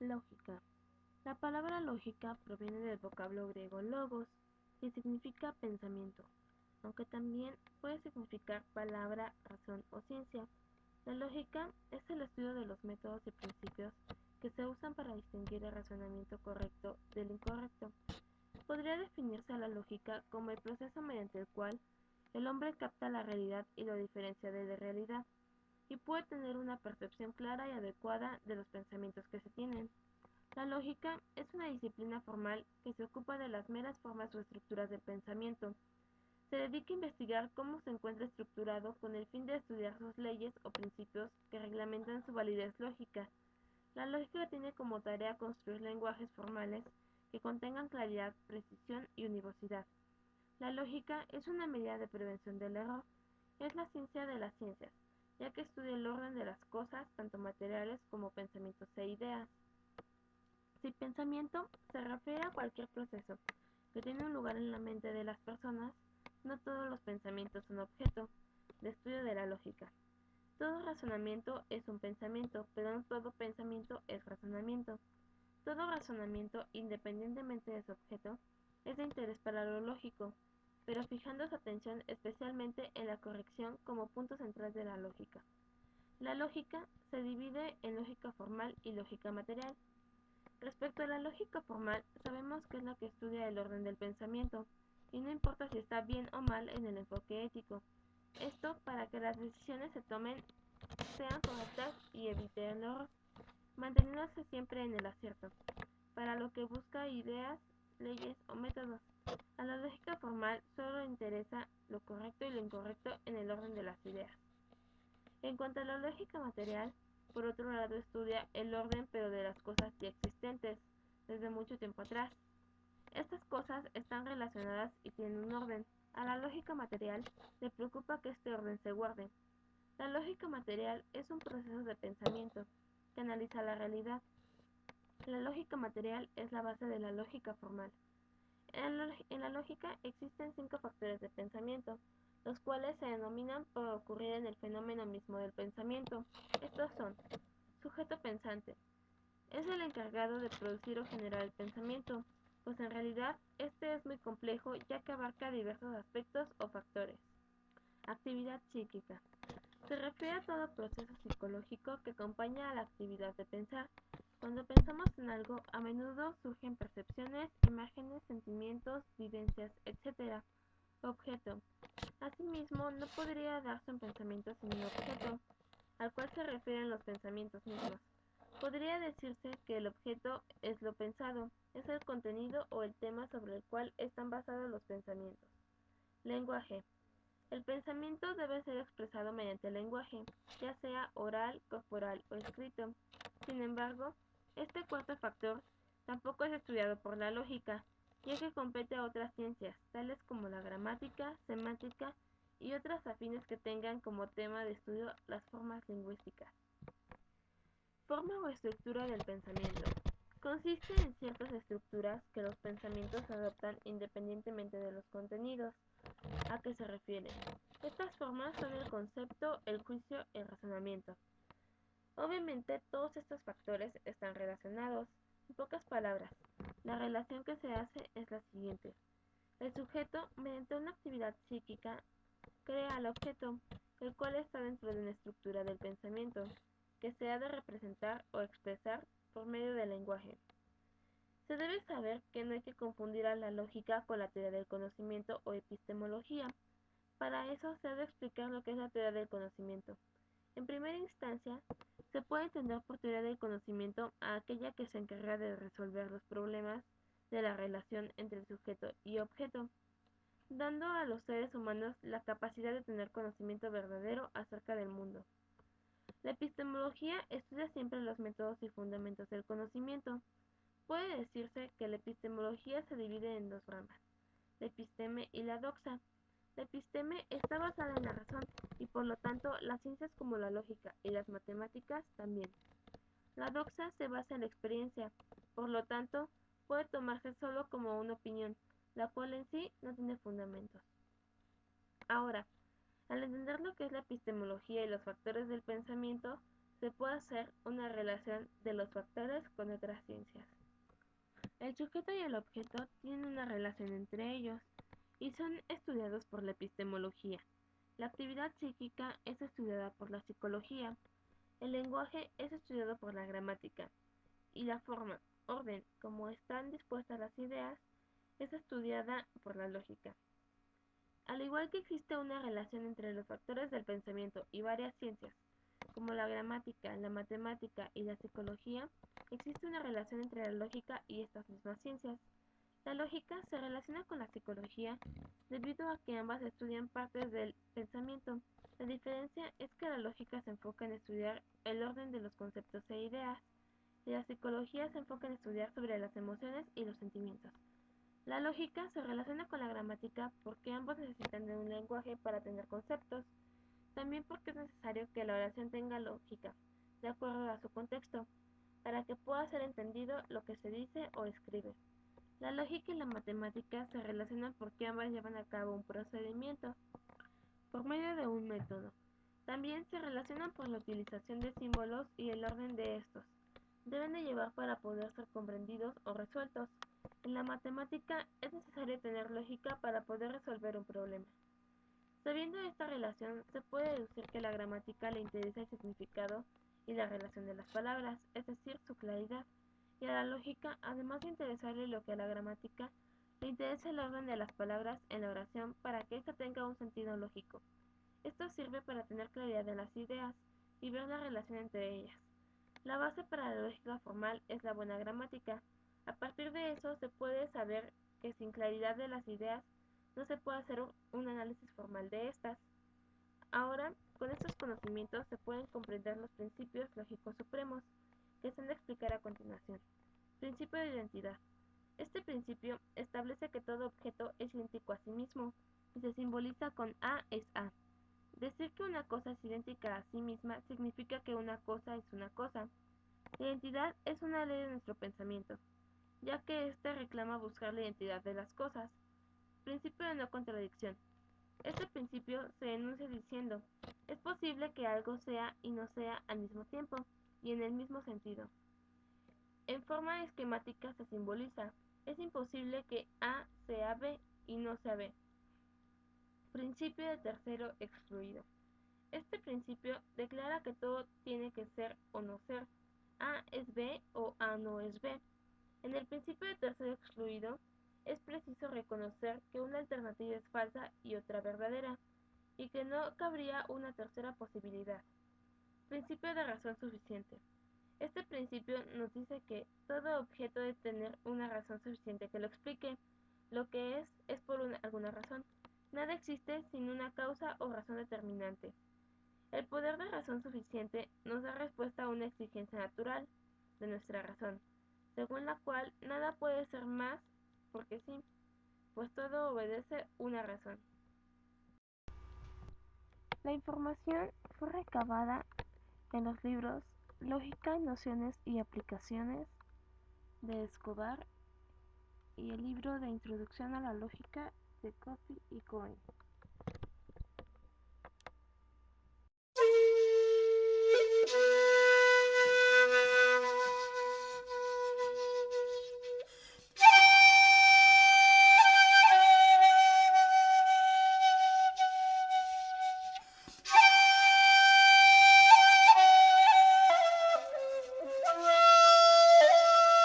Lógica. La palabra lógica proviene del vocablo griego logos, que significa pensamiento, aunque también puede significar palabra, razón o ciencia. La lógica es el estudio de los métodos y principios que se usan para distinguir el razonamiento correcto del incorrecto. Podría definirse a la lógica como el proceso mediante el cual el hombre capta la realidad y lo diferencia de la realidad, y puede tener una percepción clara y adecuada de los pensamientos que se tienen. La lógica es una disciplina formal que se ocupa de las meras formas o estructuras del pensamiento. Se dedica a investigar cómo se encuentra estructurado con el fin de estudiar sus leyes o principios que reglamentan su validez lógica. La lógica tiene como tarea construir lenguajes formales que contengan claridad, precisión y univocidad. La lógica es una medida de prevención del error. Es la ciencia de las ciencias, ya que estudia el orden de las cosas, tanto materiales como pensamientos e ideas. Si pensamiento se refiere a cualquier proceso que tiene un lugar en la mente de las personas, no todos los pensamientos son objeto de estudio de la lógica. Todo razonamiento es un pensamiento, pero no todo pensamiento es razonamiento. Todo razonamiento, independientemente de su objeto, es de interés para lo lógico, pero fijando su atención especialmente en la corrección como punto central de la lógica. La lógica se divide en lógica formal y lógica material. Respecto a la lógica formal, sabemos que es la que estudia el orden del pensamiento, y no importa si está bien o mal en el enfoque ético. Esto para que las decisiones se tomen sean correctas y evite el error, manteniéndose siempre en el acierto, para lo que busca ideas, leyes o métodos. A la lógica formal solo le interesa lo correcto y lo incorrecto en el orden de las ideas. En cuanto a la lógica material, por otro lado estudia el orden pero de las cosas ya existentes, desde mucho tiempo atrás. Estas cosas están relacionadas y tienen un orden. A la lógica material le preocupa que este orden se guarde. La lógica material es un proceso de pensamiento que analiza la realidad. La lógica material es la base de la lógica formal. En la lógica existen 5 factores de pensamiento, los cuales se denominan por ocurrir en el fenómeno mismo del pensamiento. Estos son: sujeto pensante. Es el encargado de producir o generar el pensamiento, pues en realidad este es muy complejo ya que abarca diversos aspectos o factores. Actividad psíquica. Se refiere a todo proceso psicológico que acompaña a la actividad de pensar. Cuando pensamos en algo, a menudo surgen percepciones, imágenes, sentimientos, vivencias, etc. Objeto. Asimismo, no podría darse un pensamiento sin un objeto, al cual se refieren los pensamientos mismos. Podría decirse que el objeto es lo pensado, es el contenido o el tema sobre el cual están basados los pensamientos. Lenguaje. El pensamiento debe ser expresado mediante el lenguaje, ya sea oral, corporal o escrito. Sin embargo, este cuarto factor tampoco es estudiado por la lógica, ya que compete a otras ciencias, tales como la gramática, semántica y otras afines que tengan como tema de estudio las formas lingüísticas. Forma o estructura del pensamiento. Consiste en ciertas estructuras que los pensamientos adoptan independientemente de los contenidos. ¿A qué se refiere? Estas formas son el concepto, el juicio y el razonamiento. Obviamente, todos estos factores están relacionados. En pocas palabras, la relación que se hace es la siguiente. El sujeto, mediante una actividad psíquica, crea al objeto, el cual está dentro de una estructura del pensamiento, que se ha de representar o expresar por medio del lenguaje. Se debe saber que no hay que confundir a la lógica con la teoría del conocimiento o epistemología. Para eso se ha de explicar lo que es la teoría del conocimiento. En primera instancia, se puede entender por teoría del conocimiento a aquella que se encarga de resolver los problemas de la relación entre el sujeto y objeto, dando a los seres humanos la capacidad de tener conocimiento verdadero acerca del mundo. La epistemología estudia siempre los métodos y fundamentos del conocimiento. Puede decirse que la epistemología se divide en dos ramas, la episteme y la doxa. La episteme está basada en la razón y por lo tanto las ciencias como la lógica y las matemáticas también. La doxa se basa en la experiencia, por lo tanto puede tomarse solo como una opinión, la cual en sí no tiene fundamentos. Ahora, al entender lo que es la epistemología y los factores del pensamiento, se puede hacer una relación de los factores con otras ciencias. El sujeto y el objeto tienen una relación entre ellos y son estudiados por la epistemología. La actividad psíquica es estudiada por la psicología, el lenguaje es estudiado por la gramática, y la forma, orden, como están dispuestas las ideas, es estudiada por la lógica. Al igual que existe una relación entre los factores del pensamiento y varias ciencias, como la gramática, la matemática y la psicología, existe una relación entre la lógica y estas mismas ciencias. La lógica se relaciona con la psicología debido a que ambas estudian partes del pensamiento. La diferencia es que la lógica se enfoca en estudiar el orden de los conceptos e ideas, y la psicología se enfoca en estudiar sobre las emociones y los sentimientos. La lógica se relaciona con la gramática porque ambos necesitan de un lenguaje para tener conceptos, también porque es necesario que la oración tenga lógica, de acuerdo a su contexto, para que pueda ser entendido lo que se dice o escribe. La lógica y la matemática se relacionan porque ambas llevan a cabo un procedimiento por medio de un método. También se relacionan por la utilización de símbolos y el orden de estos. Deben de llevar para poder ser comprendidos o resueltos. En la matemática es necesario tener lógica para poder resolver un problema. Sabiendo esta relación, se puede deducir que a la gramática le interesa el significado y la relación de las palabras, es decir, su claridad, y a la lógica, además de interesarle lo que a la gramática, le interesa el orden de las palabras en la oración para que ésta tenga un sentido lógico. Esto sirve para tener claridad en las ideas y ver la relación entre ellas. La base para la lógica formal es la buena gramática. A partir de eso se puede saber que sin claridad de las ideas no se puede hacer un análisis formal de estas. Ahora, con estos conocimientos se pueden comprender los principios lógicos supremos, que se han de explicar a continuación. Principio de identidad. Este principio establece que todo objeto es idéntico a sí mismo y se simboliza con A es A. Decir que una cosa es idéntica a sí misma significa que una cosa es una cosa. La identidad es una ley de nuestro pensamiento, ya que éste reclama buscar la identidad de las cosas. Principio de no contradicción. Este principio se enuncia diciendo, es posible que algo sea y no sea al mismo tiempo, y en el mismo sentido. En forma esquemática se simboliza, es imposible que A sea B y no sea B. Principio de tercero excluido. Este principio declara que todo tiene que ser o no ser. A es B o A no es B. En el principio de tercero excluido, es preciso reconocer que una alternativa es falsa y otra verdadera, y que no cabría una tercera posibilidad. Principio de razón suficiente. Este principio nos dice que todo objeto debe tener una razón suficiente que lo explique. Lo que es por alguna razón. Nada existe sin una causa o razón determinante. El poder de razón suficiente nos da respuesta a una exigencia natural de nuestra razón, según la cual nada puede ser más porque sí, pues todo obedece una razón. La información fue recabada en los libros Lógica, Nociones y Aplicaciones de Escobar y el libro de Introducción a la Lógica de Coffey y Cohen.